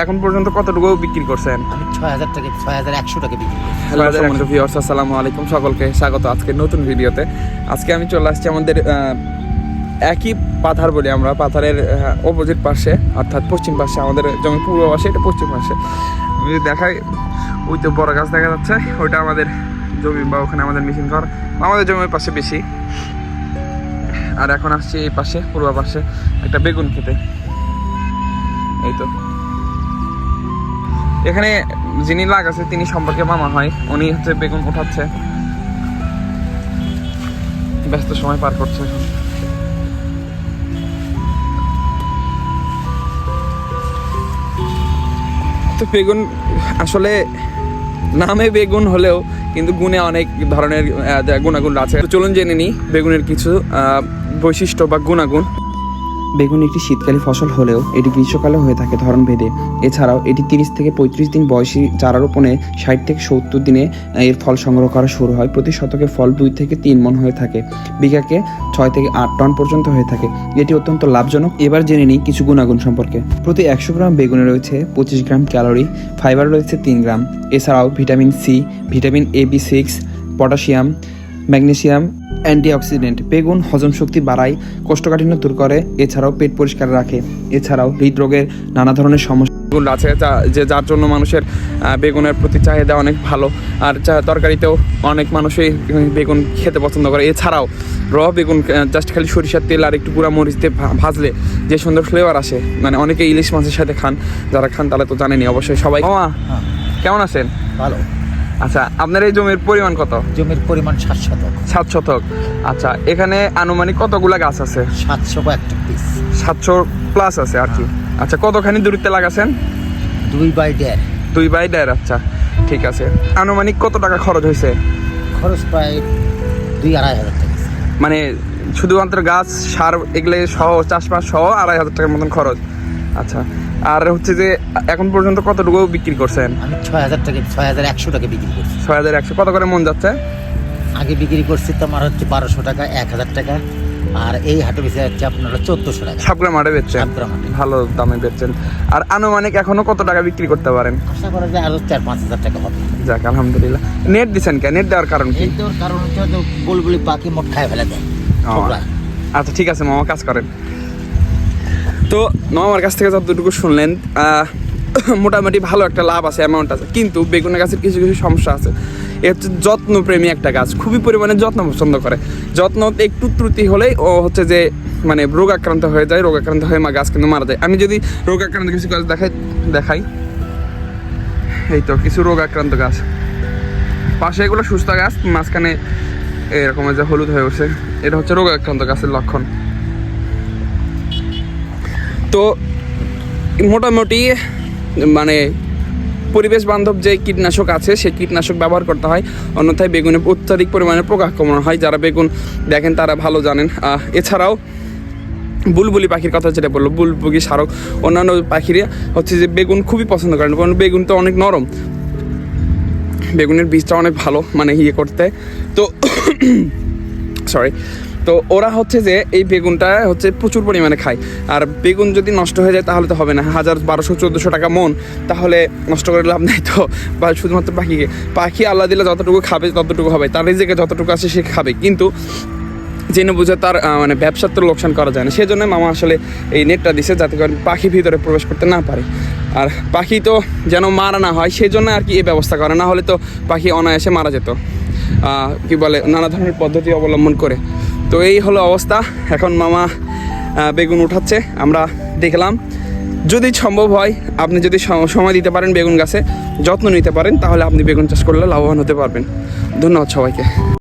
এখন পর্যন্ত কতটুকু বিক্রি করছেন? আমি ৬,০০০ টাকা ৬,১০০ টাকা বিক্রি করছি। হ্যালো ভিউয়ার্স, আসসালামু আলাইকুম, সকলকে স্বাগত আজকে নতুন ভিডিওতে। আজকে আমি চলে আসছি আমাদের একই পাথার বলি আমরা, পাথারের অপোজিট পাশে অর্থাৎ পশ্চিম পাশে, আমাদের জমির পূর্ব পাশে, এটা পশ্চিম পাশে। আমি দেখাই, ওই তো বড় গাছ দেখা যাচ্ছে, ওইটা আমাদের জমি বা ওখানে আমাদের মেশিন ঘর, আমাদের জমির পাশে বেশি। আর এখন আসছি এই পাশে পূর্ব পাশে একটা বেগুন খেতে। এই তো এখানে যিনি লাগাচ্ছে তিনি সম্পর্কে মামা হয়, উনি হচ্ছে বেগুন উঠাচ্ছে, ব্যস্ত সময় পার করছে। তো বেগুন আসলে নামে বেগুন হলেও কিন্তু গুণে অনেক ধরনের গুণাগুণ আছে। তো চলুন জেনে নিই বেগুনের কিছু বৈশিষ্ট্য বা গুণাগুণ। বেগুন একটি শীতকালী ফসল হলেও এটি গ্রীষ্মকালে হয়ে থাকে ধরন ভেদে। এছাড়াও এটি 30 থেকে 35 দিন বয়সী চারা রোপণে 60 থেকে 70 দিনে এর ফল সংগ্রহ করা শুরু হয়। প্রতি শতকে ফল 2 থেকে 3 মণ হয়ে থাকে, বিঘাকে 6 থেকে 8 টন পর্যন্ত হয়ে থাকে। এটি অত্যন্ত লাভজনক। এবার জেনে নিই কিছু গুণাগুণ সম্পর্কে। প্রতি 100 গ্রাম বেগুনে রয়েছে 25 গ্রাম ক্যালোরি, ফাইবার রয়েছে 3 গ্রাম। এছাড়াও vitamin C, vitamin AB6, potassium, magnesium, antioxidant. বেগুন হজম শক্তি বাড়ায়, কোষ্ঠকাঠিন্য দূর করে, এছাড়াও পেট পরিষ্কার রাখে। এছাড়াও হৃদরোগের নানা ধরনের সমস্যা আছে যার জন্য মানুষের বেগুনের প্রতি চাহিদা অনেক ভালো। আর তরকারিতেও অনেক মানুষই বেগুন খেতে পছন্দ করে। এছাড়াও বেগুন জাস্ট খালি সরিষার তেল আর একটু গুঁড়া মরিচ দিয়ে ভাজলে যে সুন্দর ফ্লেভার আসে, মানে অনেকে ইলিশ মাছের সাথে খান, যারা খান তারা তো জানেনি অবশ্যই সবাই। মামা কেমন আছেন? ভালো। আচ্ছা, আপনার এই জমির পরিমাণ কত? জমির পরিমাণ 7 শতক। 7 শতক। আচ্ছা, এখানে আনুমানিক কতগুলা গাছ আছে? 700 একটা পিস। 700 প্লাস আছে আর কি। আচ্ছা, কতখানি দূরত্বে লাগাছেন? 2/1.5। 2/1.5। আচ্ছা, ঠিক আছে। আনুমানিক কত টাকা খরচ হয়েছে? খরচ প্রায় 2-2.5 হাজার টাকা। মানে শুধুমাত্র গাছ, সার এগুলো সহ, চাষবাস সহ 2,500 টাকার মতন খরচ। আচ্ছা, আর হচ্ছে যে এখন পর্যন্ত কতটুকু বিক্রি করছেন? আমি 6,000 টাকা 6,100 টাকা বিক্রি করছি। 6,100। কত করে মন যাচ্ছে? আগে বিক্রি করছি তোমার হচ্ছে 1200 টাকা, 1,000 টাকা। আর এই হাটে বেচে যাচ্ছে আপনারা 1400 টাকা। সাবগ্রাম হাটে বেচছেন? ভালো দামে বেচছেন। আর আনুমানিক এখনো কত টাকা বিক্রি করতে পারেন? আশা করা যায় আরো 4-5 হাজার টাকা হবে। যাক, আলহামদুলিল্লাহ। নেট দিচ্ছেন কেন? নেট দেওয়ার কারণ কি? নেট দেওয়ার কারণ হচ্ছে বুলবুলি পাখি মোট খায় ফেলে দেয়। আচ্ছা, ঠিক আছে মামা, কাজ করেন। তো মামার কাছ থেকে যতটুকু শুনলেন, মোটামুটি ভালো একটা লাভ আছে, অ্যামাউন্ট আছে। কিন্তু বেগুনের গাছের কিছু কিছু সমস্যা আছে। এ হচ্ছে যত্নপ্রেমী একটা গাছ, খুবই পরিমাণে যত্ন পছন্দ করে। যত্ন একটু ত্রুটি হলেই ও হচ্ছে যে মানে রোগাক্রান্ত হয়ে যায়, রোগাক্রান্ত হয়ে গাছ কিন্তু মারা যায়। আমি যদি রোগাক্রান্ত কিছু গাছ দেখাই, এই তো কিছু রোগাক্রান্ত গাছ, পাশে এগুলো সুস্থ গাছ, মাঝখানে এরকম যে হলুদ হয়ে উঠছে, এটা হচ্ছে রোগাক্রান্ত গাছের লক্ষণ। তো মোটামুটি মানে পরিবেশ বান্ধব যে কীটনাশক আছে সেই কীটনাশক ব্যবহার করতে হয়, অন্যথায় বেগুনে অত্যাধিক পরিমাণে পোকা আক্রমণ হয়। যারা বেগুন দেখেন তারা ভালো জানেন। এছাড়াও বুলবুলি পাখির কথা যেটা বললো, বুলবুলি, শারক, অন্যান্য পাখিরা হচ্ছে যে বেগুন খুবই পছন্দ করেন, কারণ বেগুন তো অনেক নরম, বেগুনের বীজটা অনেক ভালো মানে করতে। তো সরি, তো ওরা হচ্ছে যে এই বেগুনটা হচ্ছে প্রচুর পরিমাণে খায়। আর বেগুন যদি নষ্ট হয়ে যায় তাহলে তো হবে না, 1000, 1200, 1400 টাকা মন, তাহলে নষ্ট করে লাভ নেই তো। বা শুধুমাত্র পাখি আল্লাহ দিলে যতটুকু খাবে ততটুকু হবে, তার রিজিকে যতটুকু আছে সে খাবে, কিন্তু জেনে বুঝে তার মানে ব্যবসার তো লোকসান করা যায় না। সেই জন্য মামা আসলে এই নেটটা দিছে, যাতে করে পাখি ভিতরে প্রবেশ করতে না পারে। আর পাখি তো যেন মারা না হয় সেই জন্য আর কি এই ব্যবস্থা করে, না হলে তো পাখি অনায়াসে মারা যেত, কি বলে, নানা ধরনের পদ্ধতি অবলম্বন করে। তো এই হলো অবস্থা। এখন মামা বেগুন উঠাচ্ছে, আমরা দেখলাম। যদি সম্ভব হয়, আপনি যদি সময় দিতে পারেন, বেগুন গাছে যত্ন নিতে পারেন, তাহলে আপনি বেগুন চাষ করলে লাভবান হতে পারবেন। ধন্যবাদ সবাইকে।